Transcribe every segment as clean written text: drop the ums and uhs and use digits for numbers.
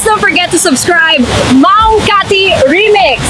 Please don't forget to subscribe Mau Kati Remix!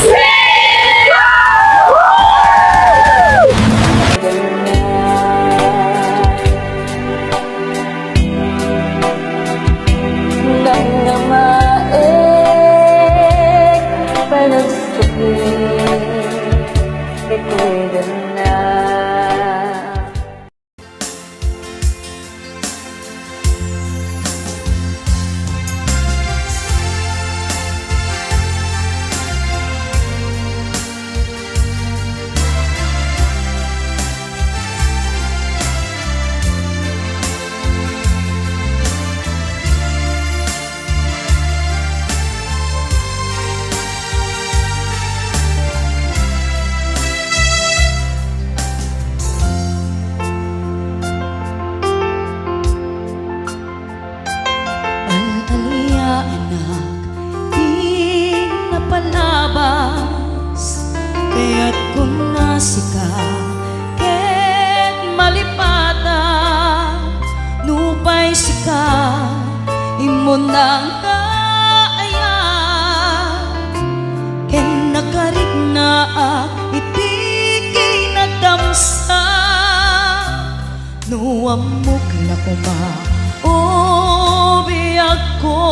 Kaya't kung nasika ket malipata nupay sika imon nang kaaya ken nakarigna iti kinadamsa nuamok na kuma o biyag ko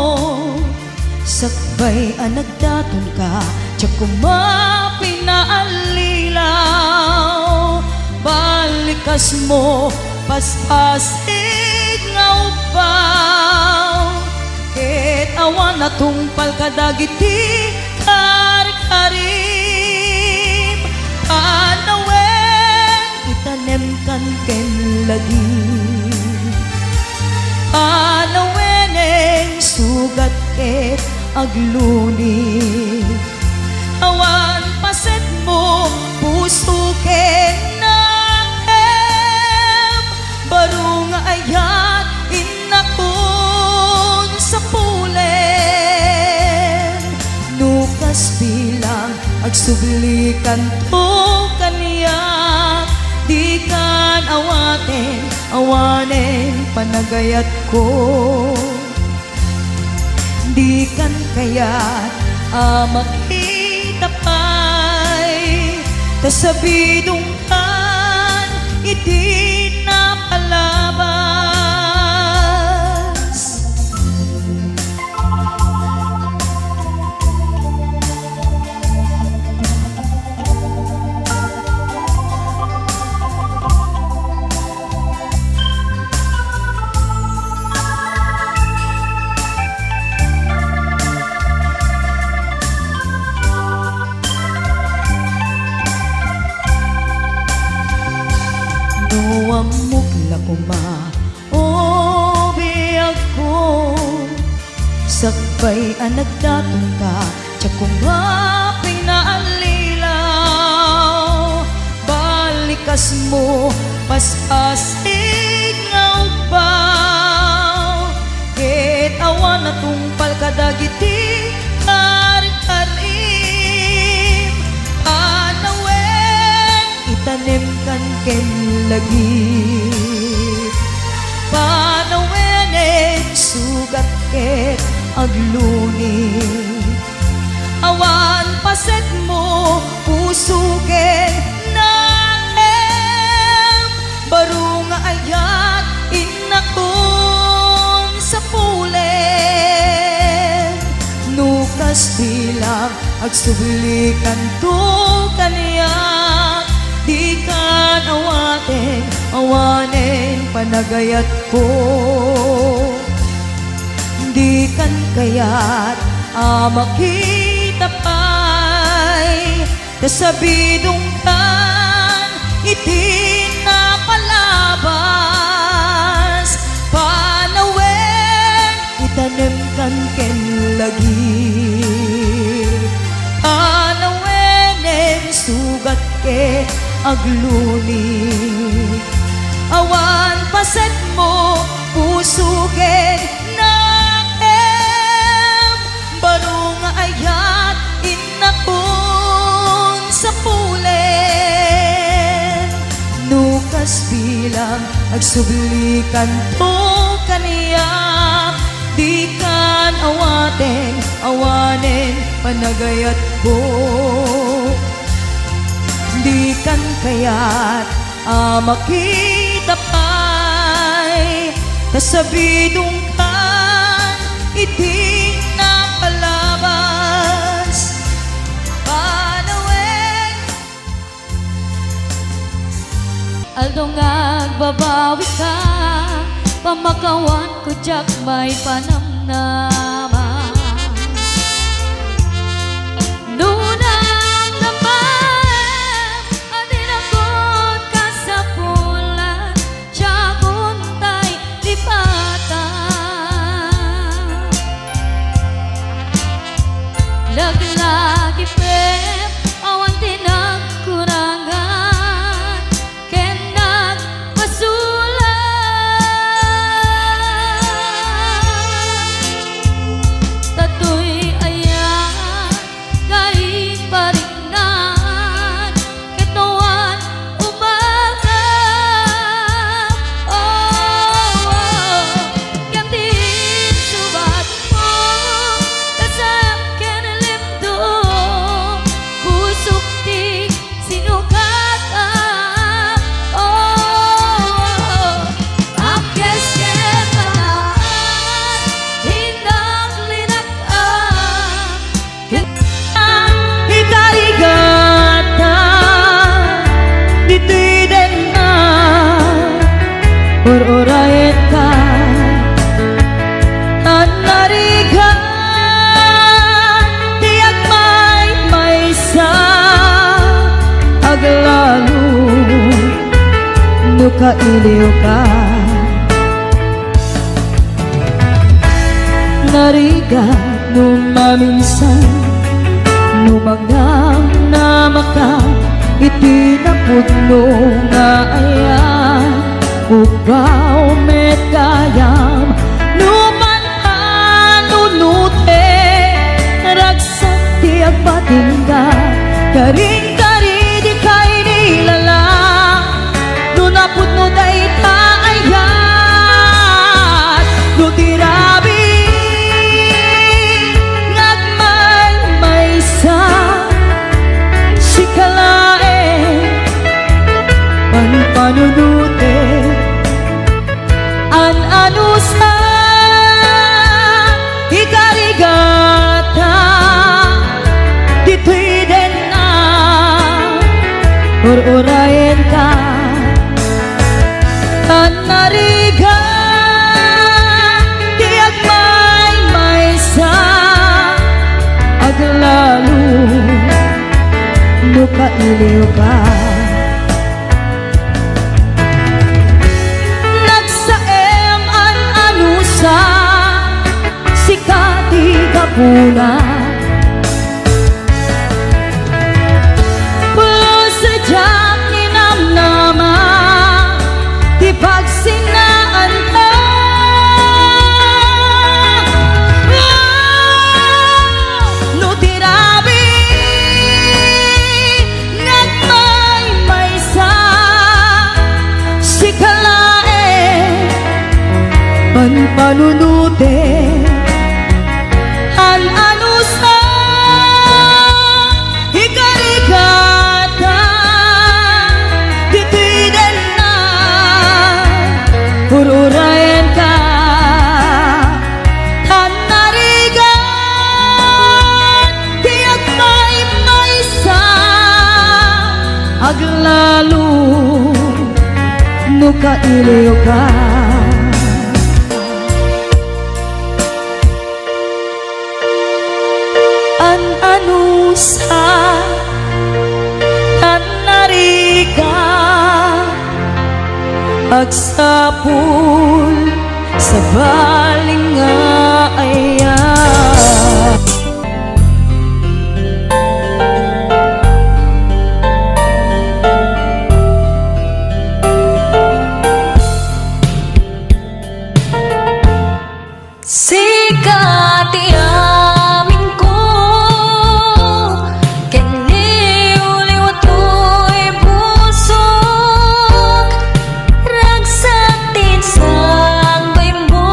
sakbay anagdaton ka tiyak kumapin na alilaw balikas mo paspasig nga upaw ket awan na tungpal kadagiti karim panawen itanem kan ken lagi panawen sugat ket agluni awan paset mo puso ken nakem baro nga ayat inakon sa pulen nukas bilang agsublikan to kaniya di kan awanen panagayat ko di kan kayat makitapay tasabidong kan iti na palabas nuamok la kuma o biyag ko sakbay anagdaton ka tiyak kumapin na alilaw balikas mo paspasig nga upaw ket awan na tungpal kadagiti karim panawen itanem kan ken lagi panawen sugat ket agluni awan paset mo puso ken naem baro nga ayat inakon sa pulen nukas bilang agsublikan to kaniya di kan awanen panagayat ko di kan kayat makitapay tasabidong kan iti na palabas panawen itanem kan ken lagi panawen sugat ket agluni awan paset mo puso ken nakem baro nga ayat inakon sa pulen nukas bilang agsublikan to kaniya di kan awaten awanen panagayat ko. Di kan kaya't makita pa'y kasabidong kan iti napalabas. Panawin aldo ngagbabawi ka, pamakawan ko jak may panamnaman. Nunang naman adinakot ka sa pulan, tiyagon tay lipatan. Lagi-lagi prem awan tinagkurangan, ken nagpasulan. Tatoy ayan kahit paringnan, ketawan umakan. Gantin subat mo kasayang kinalimdo, pusok di sinukatan. Akes ketanaan, hindang linakaan, ikarigata dito'y din na ur-urayin ka nanarigan, tiyak may sa aglalo nukailiw ka. Narigan numaminsan numagang na maka iti napudno nga ayan, ugaw met kayam numan anunute, ragsak ti agpatingga, karing-kari di kay nilalang, nunapudno day taayat, nutirabi ngagmay-maysa sikalae panpanunute an-anusa ikarigata dito'y din na ur-urayin ka tanarigan, tiyak may-maysa aglalo nukailiw ka. Nagsaem an-anusa sikati kapuna, pulos sadyang ninamnama ti pagsinaan ka. Nutirabi ngagmay-maysa sikalae panpanunute an-anusa ikarigata dito'y din na ur-urayin ka tanarigan, tiyak may-maysa aglalo nukailiw ka. An-anusa tanarigan, agsapul sa baling nga ayan. Sikati amin ko, ken liw-liwat ko'y pusok, ragsak din sang bay mo.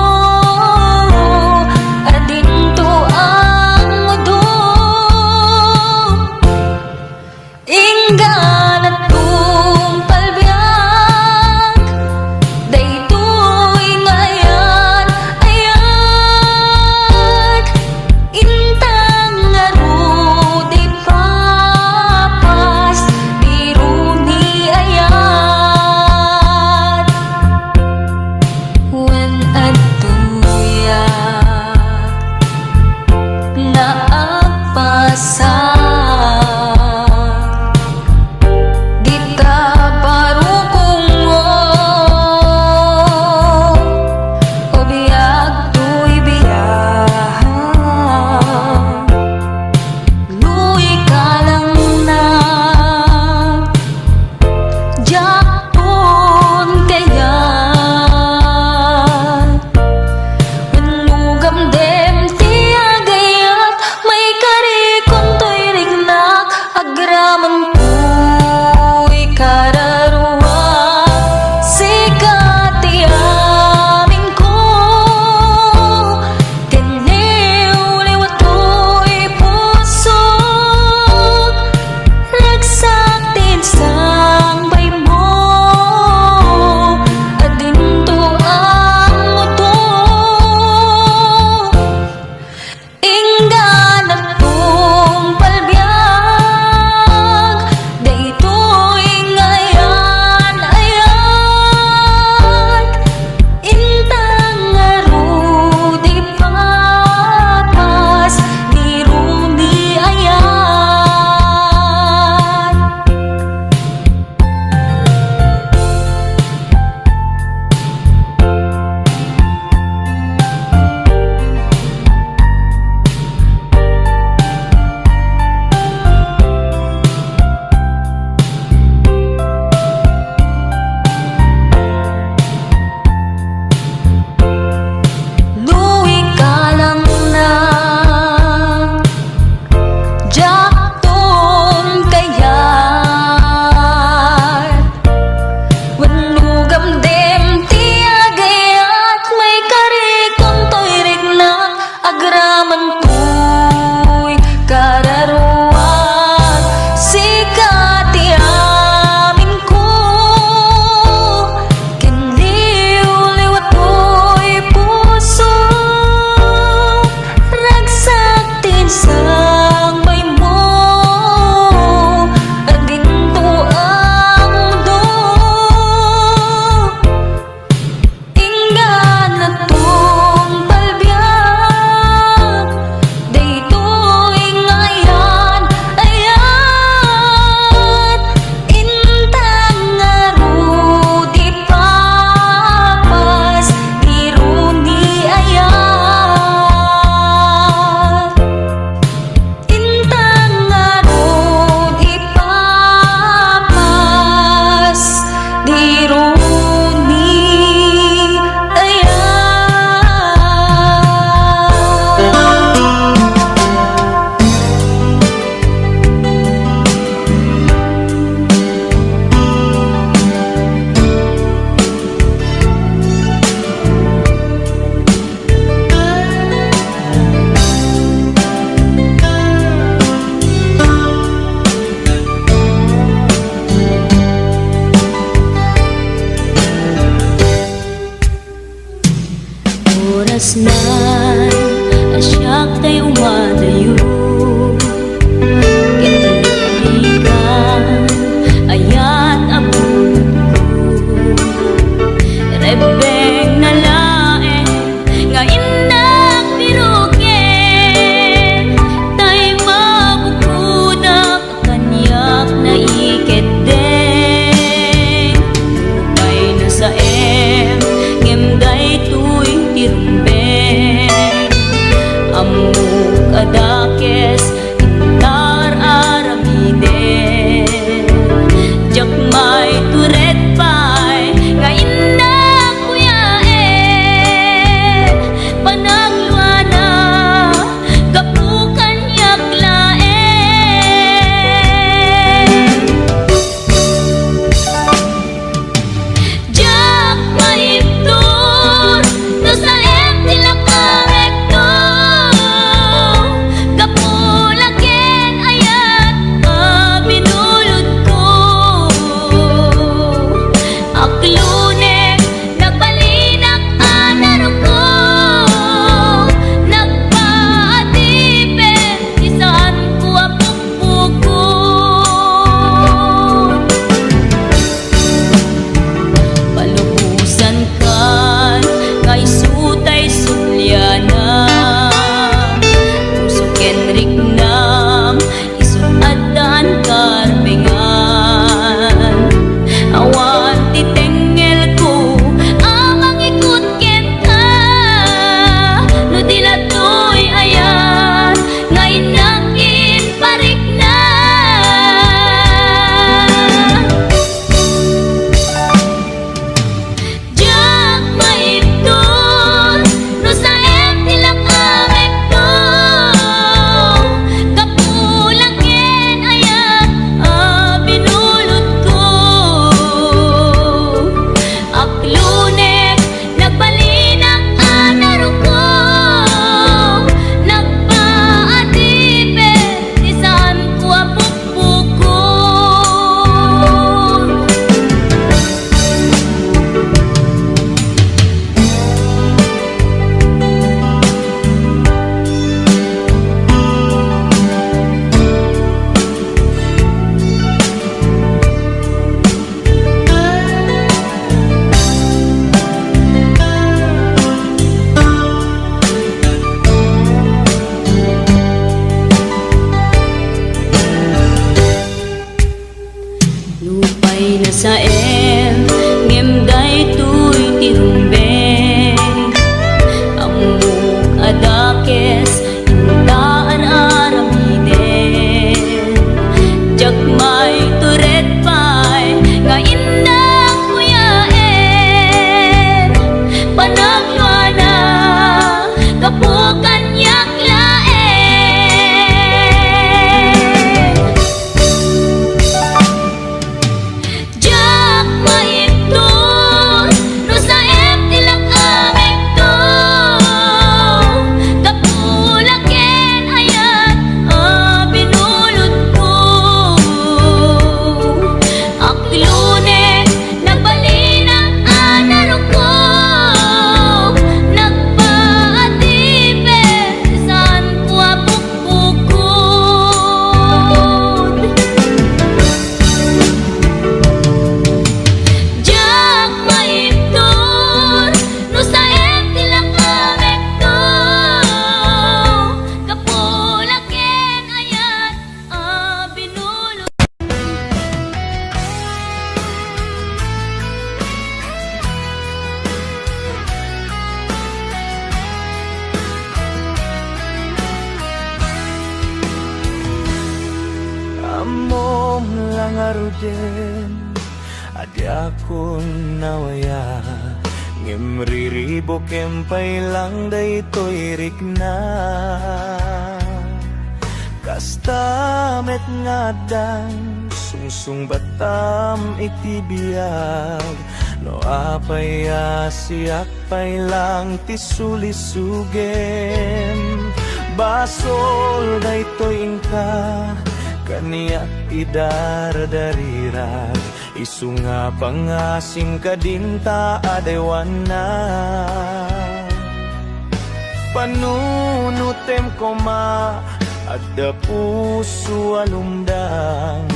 man to'y kararuan, sikati amin ko, kinliw-liwat ko'y puso, ragsaktin sang may mo, adinto ang do, inggan na tong palbiyak, aruden adi akon nawaya ngimriribo kempay lang daytoy rikna kastamet nga dan sungsung batam iti biyag no apay asiak pay lang tisulisugem basol daytoy ingka kaniyak idardarirag isu nga pangasing kadinta adewana panunutem koma adda puso alumdang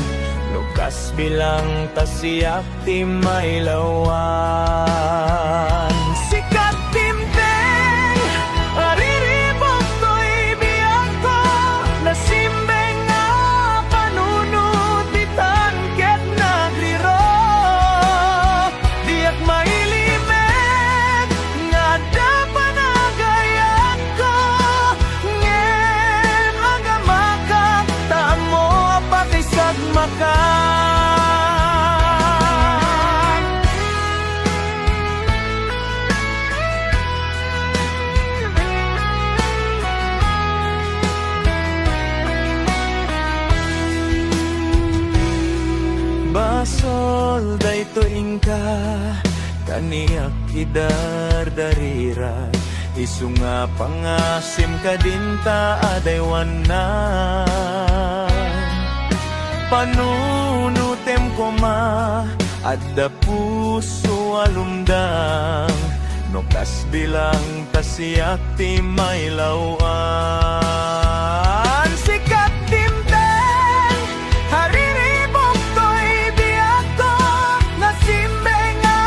nukas bilang tasiyak ti may lawan sikat timteng ariribok to'y biyag ko nasimbeng nga panunot itan ket nagriro diyak mailimet nga da panagayat ko ngem agamakak tamo pakisag maka basol dayto ingka kaniyak idardarira isu nga pangasim kadinta adaywana panunutem koma adda puso alumdang nukas bilang tasiyak ti may lawan sikat timteng hariribok to'y biyag ko nasimbeng nga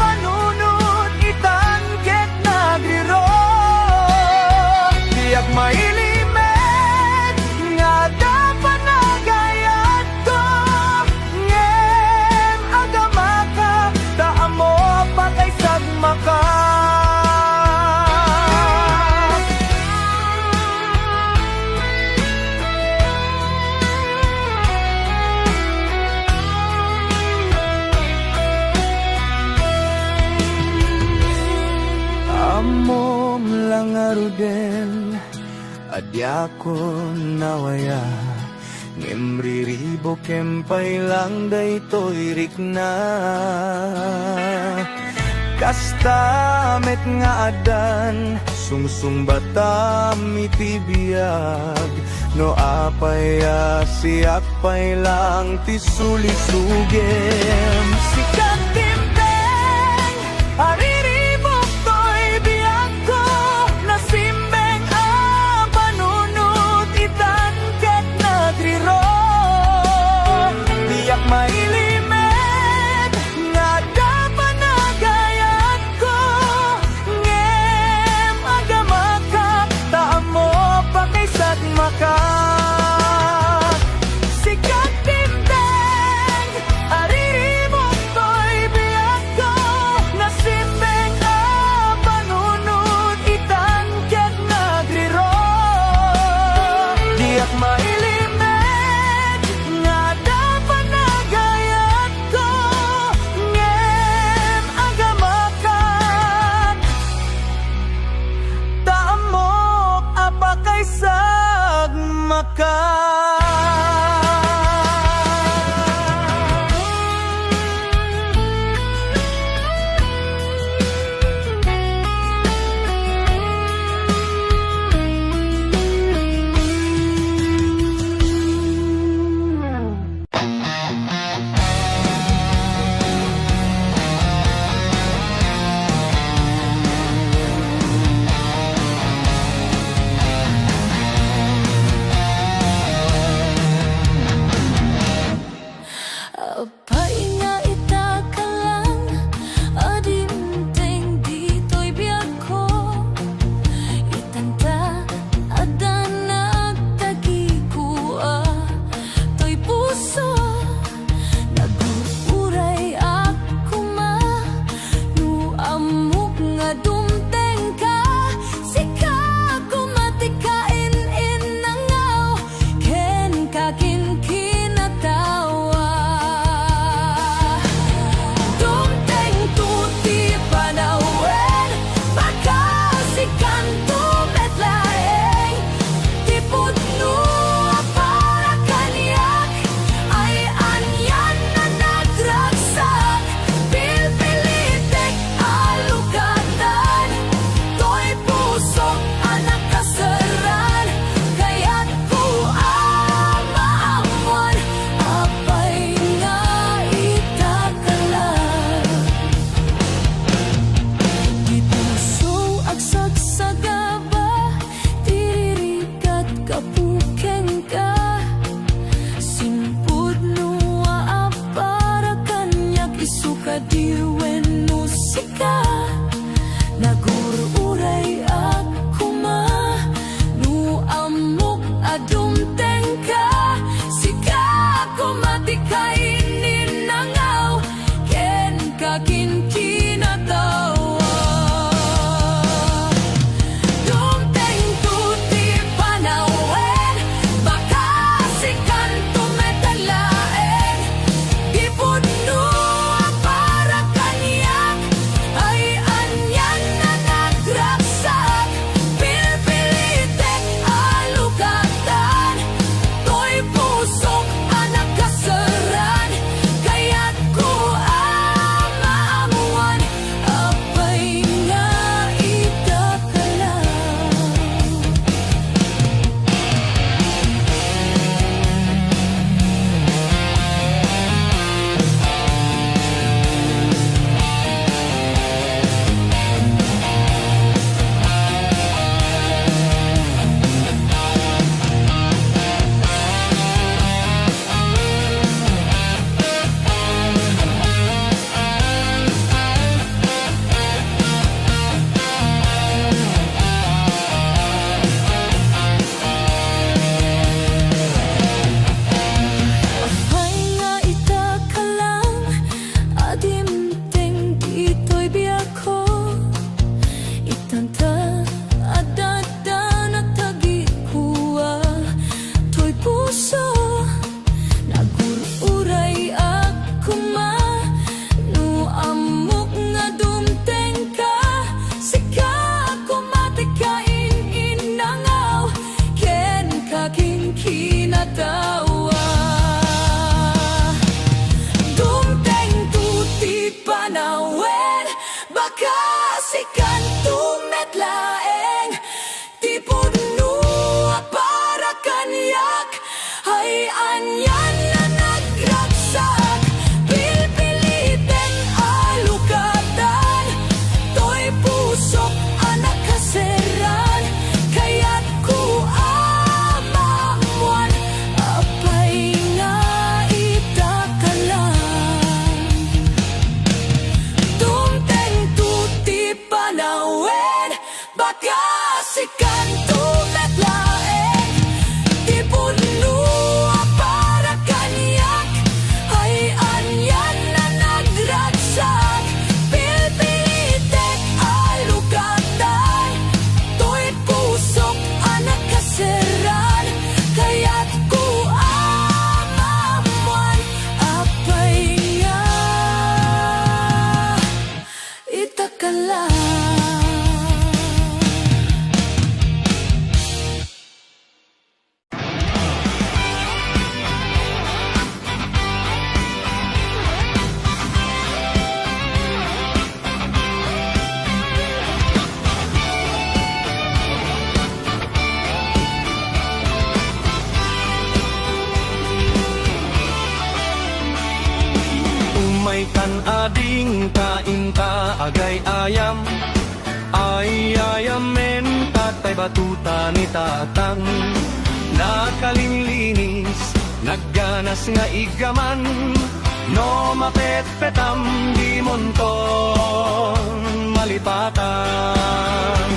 panunot itan ket nagriro diyak mailimet nga da panagayat ko ngem agamaka taamo pakaysag maka amom lang aruden adyakon nawaya ngimriribo kempay lang daytoy rikna kastamet nga adan sungsung batam iti biyag no apay asiak pay lang tisulisugem sikat timteng ariribok to'y biyag ko nasimbeng a panunot itan ket nagriro diyak mailimet nga da panagayat ko ngem agamaka taamo pakaysag maka sikat timteng ariribok to'y biyag ko nasimbeng a panunot itan ket nagriro diyak mailimet nga da panagayat ko ngem agamakat taamok apakaysag maka kapukeng ka. Simpud nuwa para kanyak isuka diwen musika. Nagururay ako ma nu amok adum tengka. Sika ako matikainin nangaw ken kakin kinatawa. Dumteng tuti panawen baka sikan tumetalaen. Di puno para kanyak ay anyan na nagraksak. Pilpilitek alugatan to'y pusok anak kasaran. Kaya't ko maamuan apay nga itakalang. Apay nga itakalang adimteng dito'y biyako. Itanta adada natagikuwa to'y puso. Nagururay ako ma nu amok nga dumteng ka. Sika ako matikain inangaw ken kaking kinatawa. Dumteng tuti panawen baka sikan tumetlaeng. Di puno para kanyak ay anyan na nagraksak. Pilpilitin alugatan to'y pusok anak kaseran. Kaya't ko amamuan apay nga itakalang. Dumteng tuti panawen baka sikan tumetlaeng. Di puno para kanyak ay anyan na nagraksak. Pilpilitek alugatan to'y pusok anak kaseran. Kaya't ko amamuan apay nga itakalang. Umay kan ading kainta agay ayam. Ay ayamen tatay batuta ni tatang. Nakalinlinis nagganas nga igaman. No mapetpetam di monton malipatan.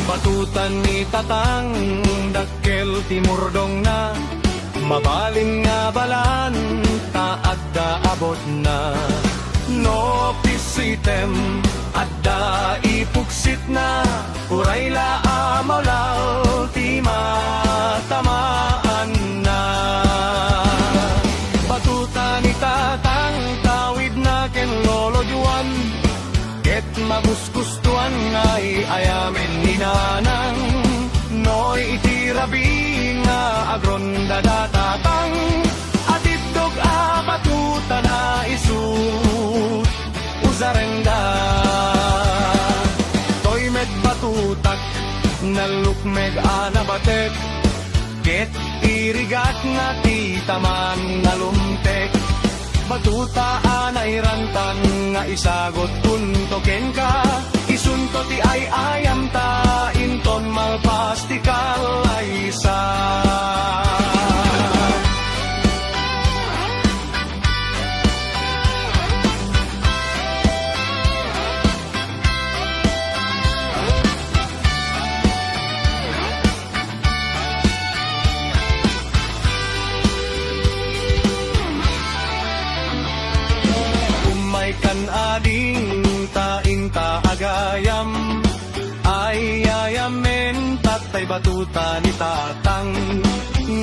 Batutan ni tatang dakkel timurdong na. Mabalin nga balan taadda abot na. No pisitem adda ipuksit na. Uray laamaw ti matamaan na. Batuta ni tatang tawid na ken lolo Juan. Ket magusgustuan ngay ayamen ni nanang. Noy itirabi nga agron dadatang. At itog batuta na isut uzarenda. Toy med batutak nalukmeg anabatek. Ket irigat nga ti taman nalumtek. Batuta anay rantan nga isagot tuntoken ka. Isun Isunto ti ay ayam ta, inton malpastikal ay isa. Umay kan ading taing taagayam, ay ayamen tatay batuta ni tatang.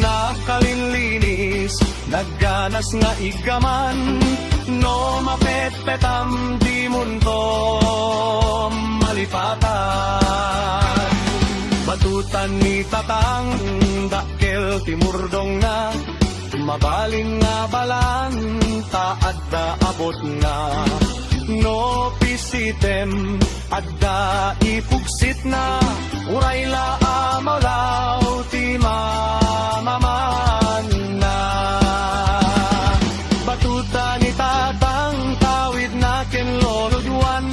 Nakalinlinis, nagganas nga igaman, no mapetpetam di munto malipatan. Batutan ni tatang, dakkel timurdong na, mabalin nga balan, taadda abot nga. No pisitem, adda ipugsit na, uray la amalaw, ti mamaman na. Batuta ni tatang, tawid na kenlolodwan,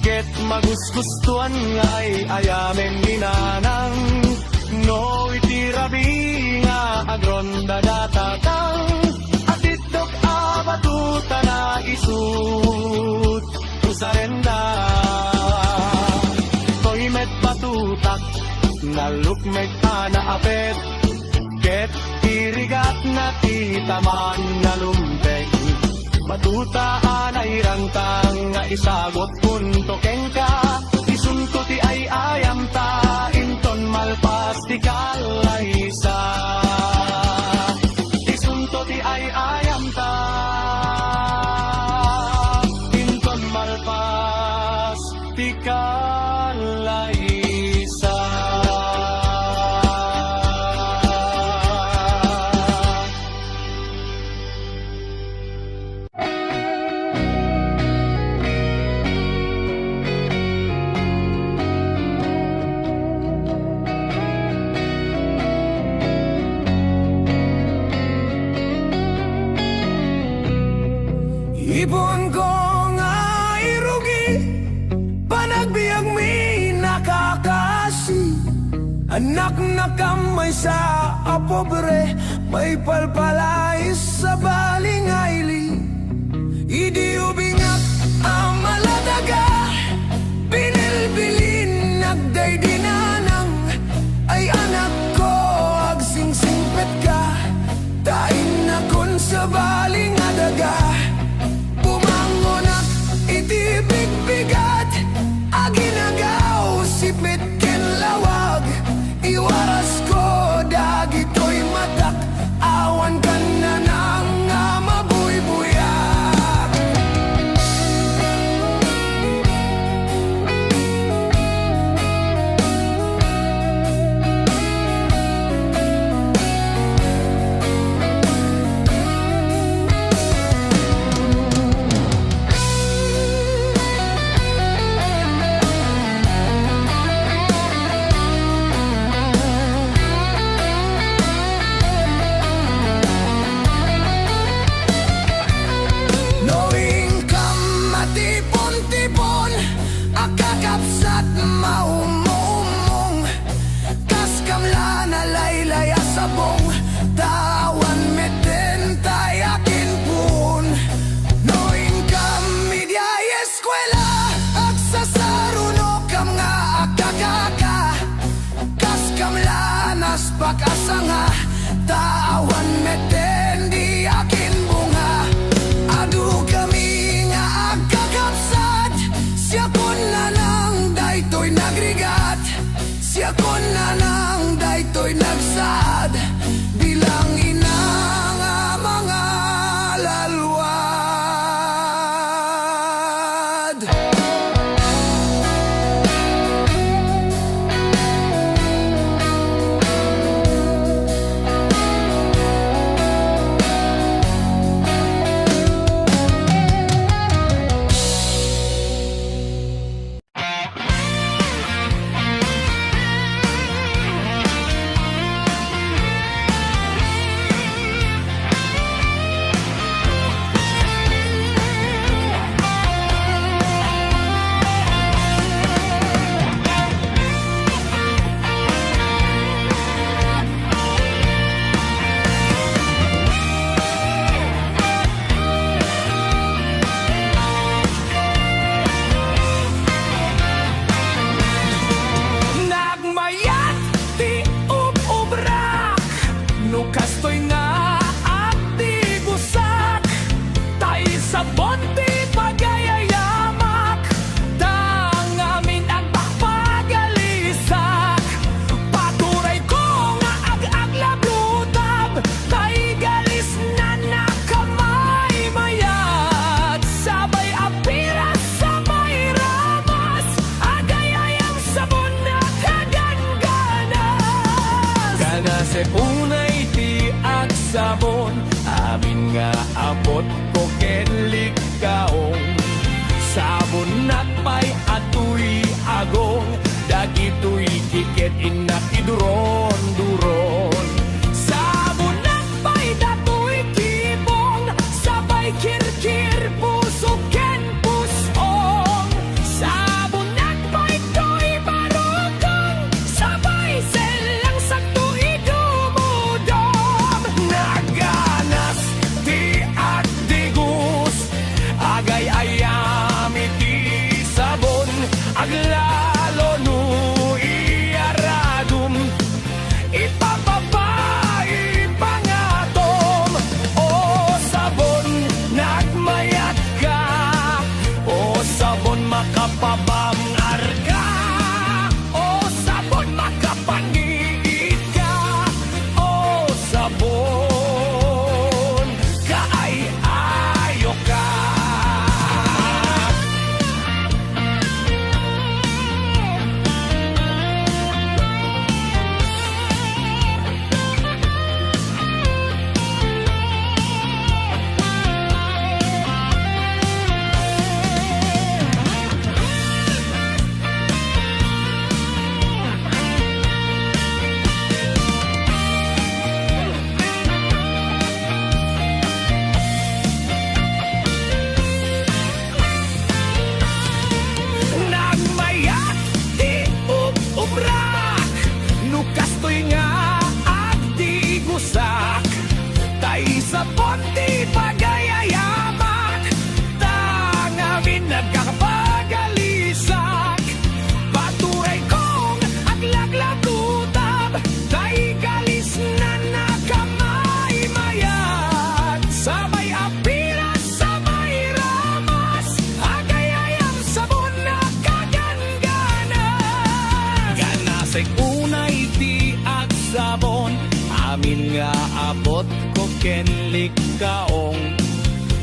ket magusgustuan ngay ayamen ni nanang. No itirabi nga agronda datatang, at itok abatuta na isut usarenda. Toy met batutak, nalukmek na apet, ket irigat na titaman na lumpek. Batuta anay rangtang nga isagot punto kengka, isunto ti ay ayam ta, inton malpastikal ay isa. Isunto ti ay ayam ta, inton malpastikal ay isa. Ibon ko nga irugi, panagbiag mi nakakasi. Anak na kamay sa apobre, may palpalais sa balingayli. Idi ubingak ang maladaga, binilbilin nagday dinanang. Ay anak ko, agsingsingpet ka, tain na kun sa balingadaga. Bumangonak, iti bigbigat, aginagaw, sipit ken lawag. Iwaras ko, dagito'y matak, awan ka na nang mabuybuyak. Knowing kam matipon-tipon, akakapsat maumumong. Kas kamla na laylay asabong, tawan meten tayakin pun. Knowing kam media eskwela, aksasarunok kam nga akakaka. Kas kamla nas pakasanga, tawan meten di akin bunga. Adu kami nga agkakapsat, siya kon na lang daytoy nagrigat, siya kon na lang daytoy nagsad, bilang ina nga mga lalwad. kastoy nga at di busak, tay sa bonti pagayayamak, tang amin ang pagpagalisak. Paturay ko nga ag-aglablutab, tay galis na nakamay mayat, sabay apiras sa may ramas, agayayang sabon na kagangganas. Kana sa unay ti at sabon, amin nga abot ko kenlik kaong, sabon nakpay atoy agong, dagitoy tiket inak iduron-duron. Sabon nakpay datoy kibong, sabay kirkir puso ken pusong. Sabon nakpay toy barokong, sabay selang sakto idumudom. Naganas di at digus, agay ayam iti sabon, aglalo no iaradum, ipapapay pangatom. O sabon nagmayat ka, o sabon makapabangar ka, o sabon makapangiit ka, o sabon kaay-ayo ka. Nagmayat di ubrak, nukastoy nga at di gusak, tay sa ponti pagayayamak, tangamin nagkakapagalisak. Paturay kong aglaglagutab, tay galis na nakamay mayat, sabay apiras sa may ramas, agayayang sabon na kagangganas. Ganasay unay ti at sabon, amin nga abot ko kenlik kaong,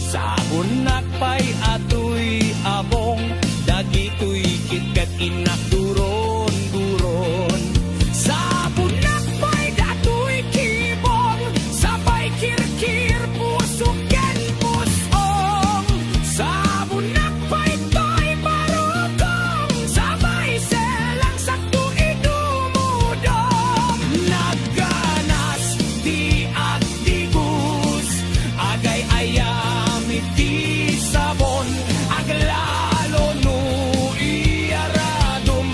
sabon nakpay atoy abong, dagitoy kitkat inak duron-duron. Sabon nakpay datoy kibong, sabay kirkir puso ken pusong. Sabon nakpay toy barokong, sabay selang sakto idumudom. Nagganas di at digus, agay ayam iti sabon, aglalo no iaradum,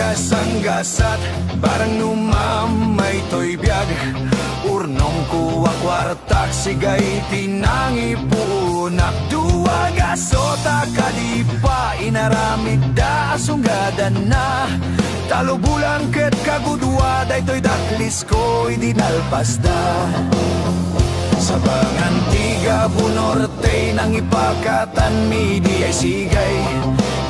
gasang-gasat Barang numamay to'y biyag Urnong kuwa kwartak Sigay tinangi punak Duwag asota kadipa Inaramid da asunggadan na Talubulang ket kagudwa Daytoy daklis ko'y dinalpas da Sa pangantiga bunorte Nang ipakatan midi ay sigay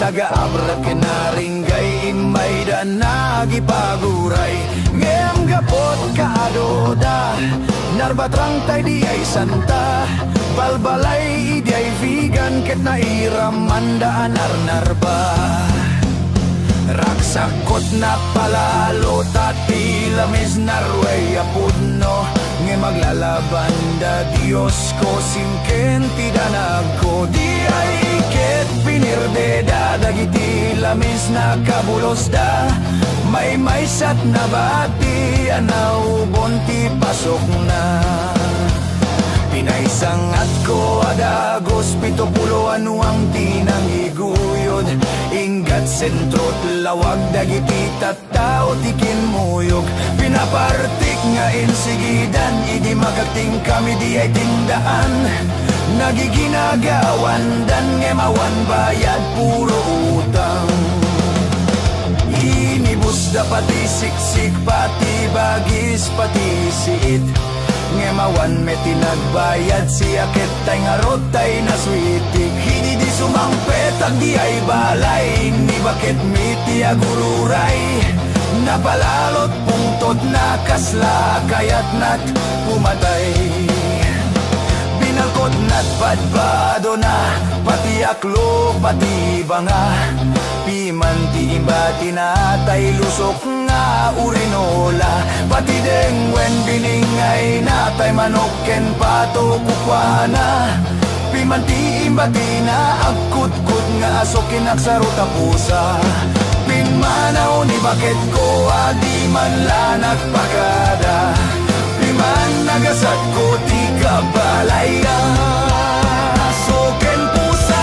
Taga-abra kinaringgay Imay da nagipaguray Ngem gapot kaadoda Narbatrang tay di ay santa Balbalay di ay vegan Ket nairaman daan arnarba Raksakot na palalo Tati lamis narway apudno Nge maglalaban da Diyos ko Simken tidanag ko Di ay ket pinirde da Dagiti lamis na kabulos da May sat na bati Anaw bonti pasok na Pinaysangat ko adagos 70 ang tinang iguyod Ingat sentrot lawag dagiti tattao tikin muyog Pinapartik nga insigidan Idi magagting kami di ay tindaan Nagiginagawan dan ngemawan bayad puro utang Inibus da pati siksik pati bagis pati siit Ngemawan may tinagbayad siya ketay nga rotay na sweetik Hindi di sumangpet ang di ay balay Ni bakit miti agururay Napalalot pungtod na kasla Kayat nat pumatay Binalkot nat badbado na Pati aklo pati banga Pimanti imba tinatay lusok nga urinola Pati dengwen biningay natay manokken pato kukwana Pimanti imba agkut-kut nga asokin aksaro tapusa Pinmanaw ni bakit ko adi man lanak pagada Piman nagasat ko ti kabalaya Soken pusa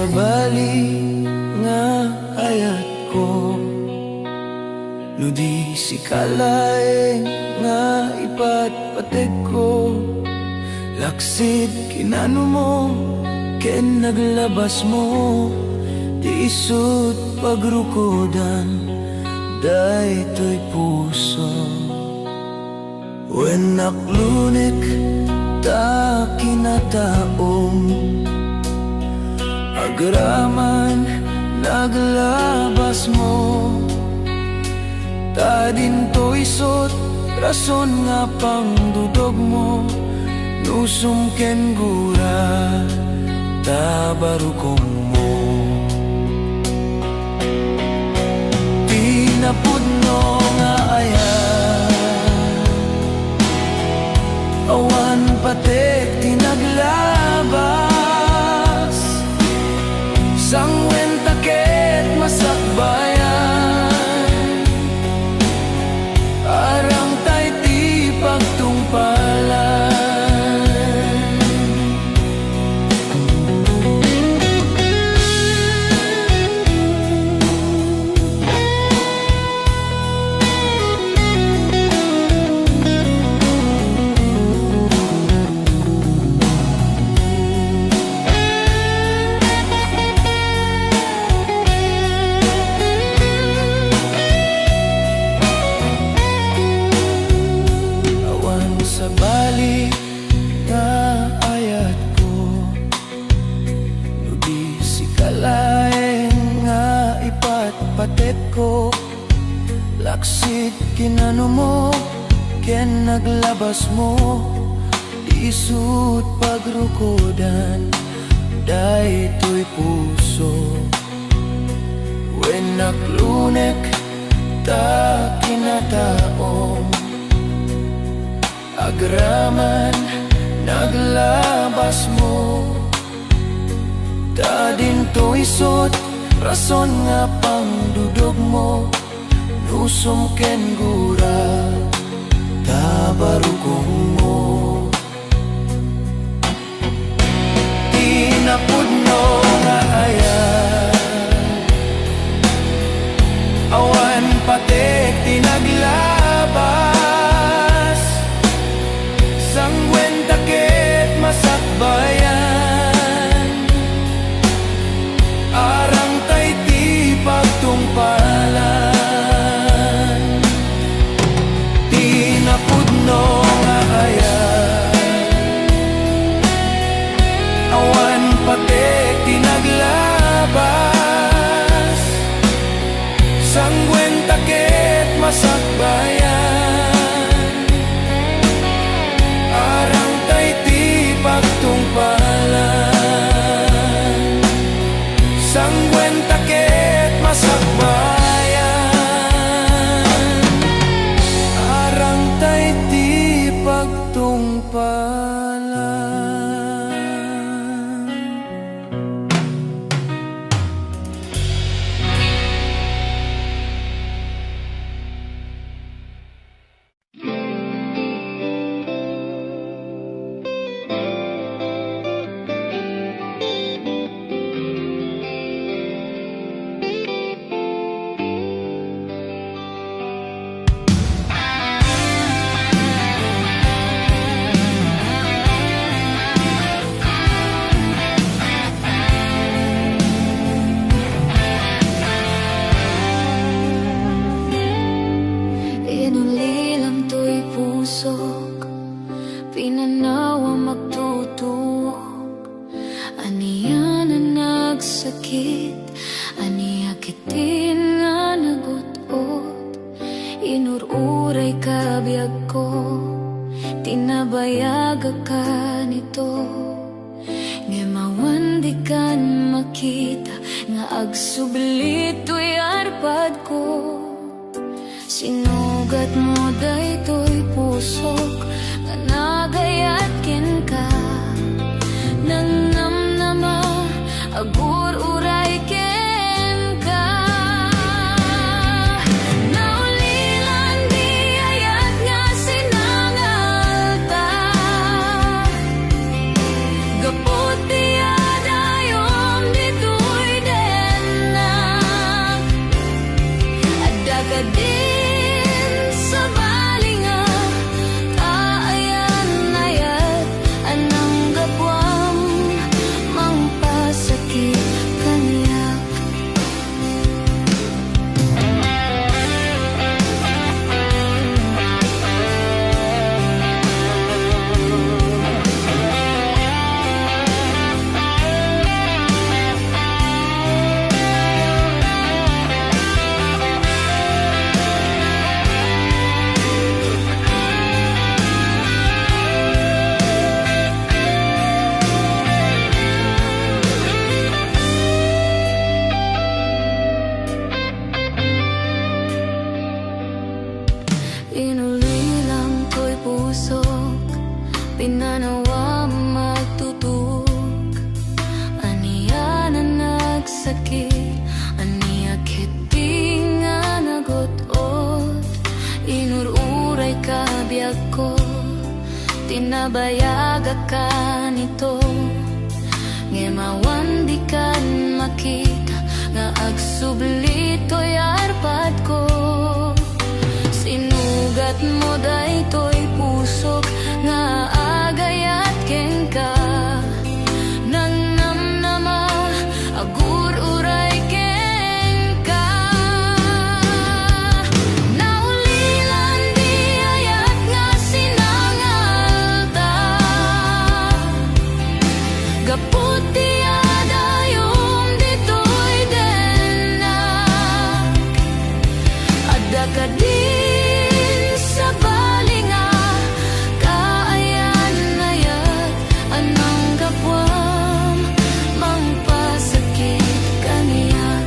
sa bali nga ayat ko, no di si kalaeng nga ipatpateg ko. Laksid kinano mo, ken naglabas mo, di isut pagrukodan, daytoy puso. When naklunik ta kinataong, agraman naglabas mo, ta din to isot rason nga pang dudog mo, nusum ken gura ta barukong mo. Tinapudno nga ayan, awan patek tinaglabas, sangwen taket masakbayan, arang tay ti pagtungpalan. Sa bali nga ayat ko, no di si kalaeng nga ipatpatet ko. Laksid kinano mo, ken naglabas mo, di isut pagrukodan, daytoy puso. When naklunek ta kinataong, agraman naglabas mo, ta din to isot rason nga pang dudog mo, nusum ken gura ta barukong mo. Tinapudno nga ayan, awan patek tinaglabas, sangwen taket masakbayan, arang tay ti pagtungpalan. Tinapudno nga ayan, awan patek tinaglabas, sangwen taket masakbayan, arang tay ti pagtungpalan, sangwen taket masakbayan, arang tay ti pagtungpalan. Inulilam to'y pusok, pinanawa magtutuok, aniya na nagsakit, aniya kitin nga nagutot, inururay kabiyag ko, tinabayaga ka nito, ngemawan di kan makita, nga agsublit to'y arpad ko. Sinugat mo daytoy pusok, nga nagayat ken ka, nang namnama agur uray ken ka. Naulilan di ayat nga sinangalta, gapot di adayom dito Ada ka din sa balinga, kaayan-ayat, anang gapwam, mangpasakit kaniyak. Inulilang ko'y pusok, pinanawa magtutog. Aniya na nagsakit, aniya kiti nga nagot-ot. Inururay ka biyag ko, tinabayaga ka nito. Ngemawan di kan makita, nga agsubli to'y arpad ko. Sinugat mo daytoy pusok, nga agayat ken ka. Nang namnama, agur uray ken ka. Naulilan di ayat nga sinangalta, gaputi adayom ditoy denak. Ada ka din sa balinga, kaayan-ayat, anang gapwam, mangpasakit kaniyak.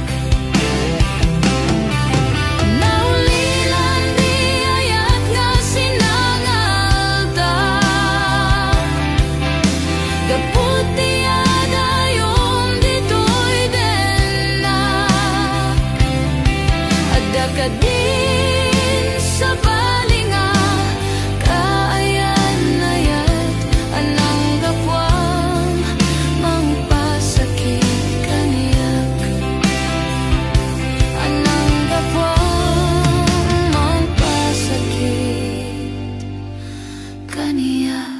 Naulilan di ayat nga sinangalta, gaputi adayom ditoy denak. Ada ka din sa balinga, kaayan-ayat, anang gapwam, mangpasakit kaniyak. Anang gapwam, mangpasakit kaniyak.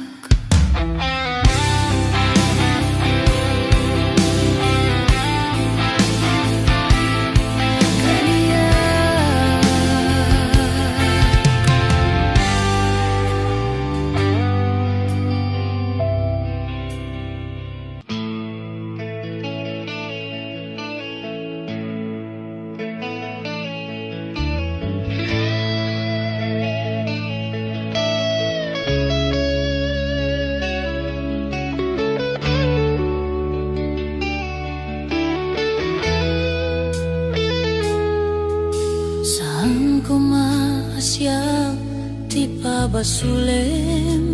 Saan ko maasyang ti pabasulem,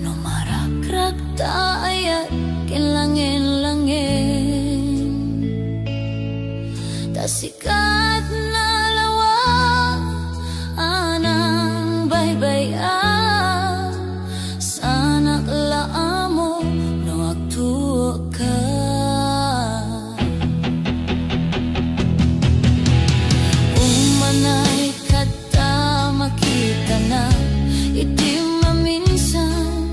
no marakrak taayat kinlangin-langin. Tasikat na lawa, anang baybaya, sanak laamo no agtuo ka. Umanay kata makita na, iti maminsan.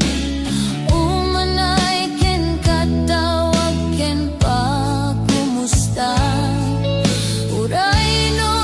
Umanay ken katawag ken pa kumusta. Uray no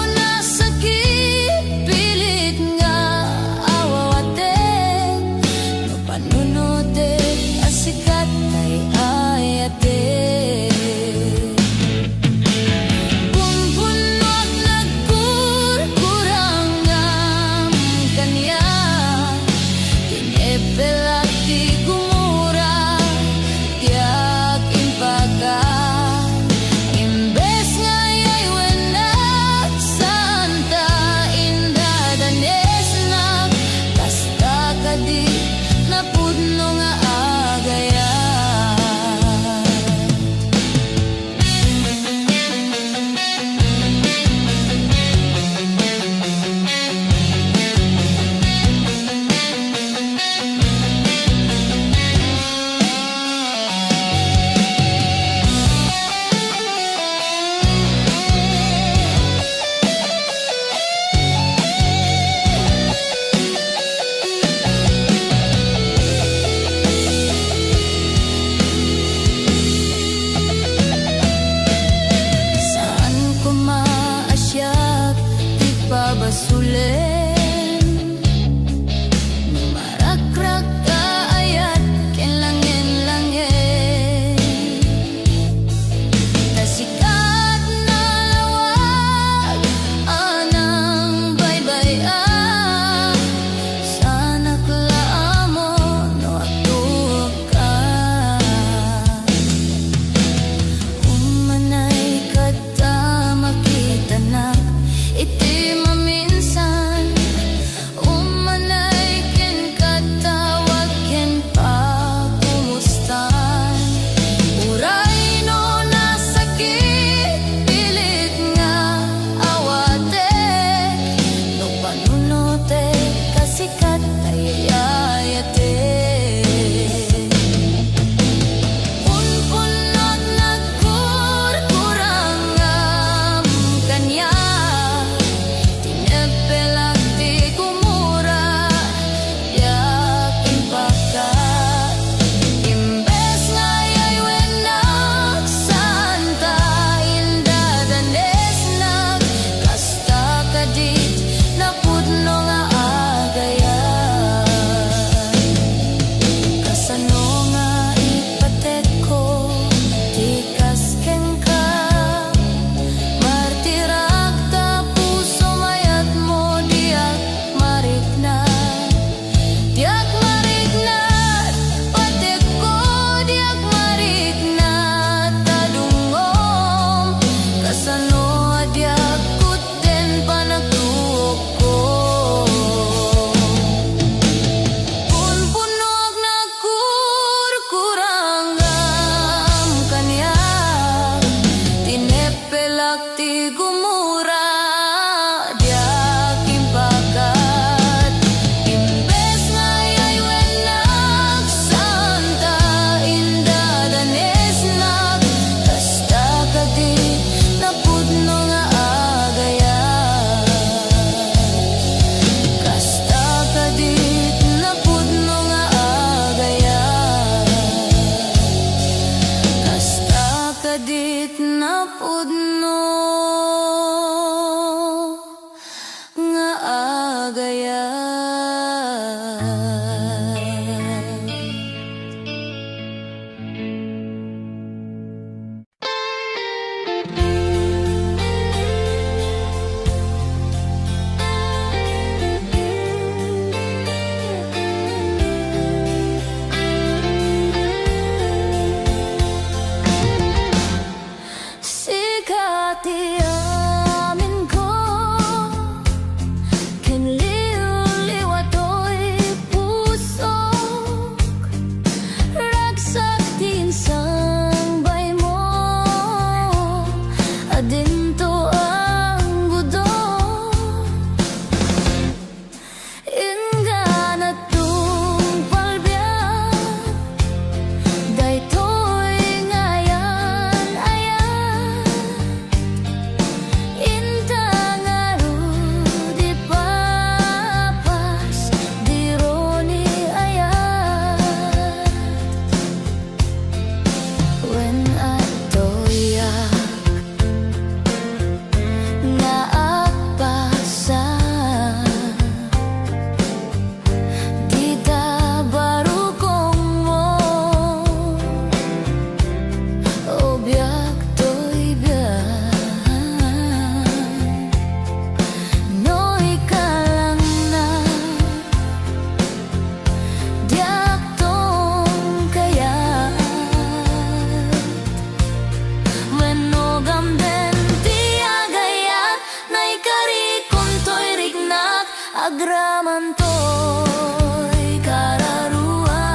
agraman to'y kararua.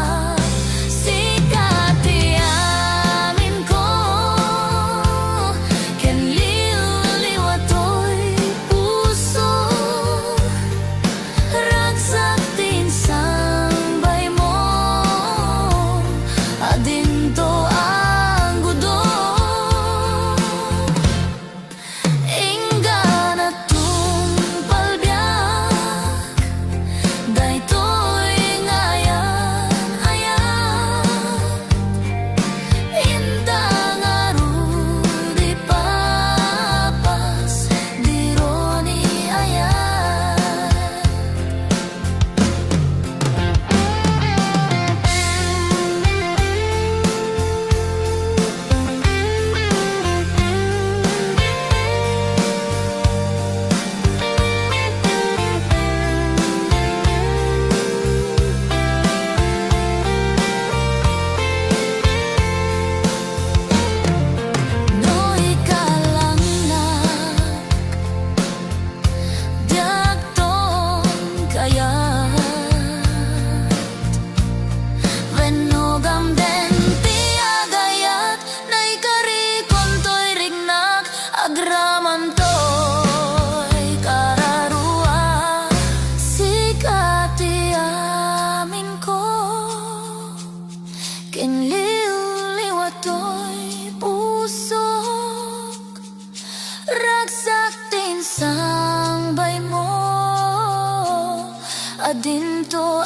Sikat amin ko, ken liwliwa to'y puso. Ragsak din sambay mo, adin to ang gudo. Ingga na tumpalbiyak, daytoy ngayan-ayan. Intang arudi papas, dironi ayan. No'y kalangnak, dagton kayat. Venogam den tiagayat, na'y karikon to'y rignak, agraman to'y kararua. Sikat amin ko, ken liwliwa to'y pusok. Ragsak din sambay mo, adin to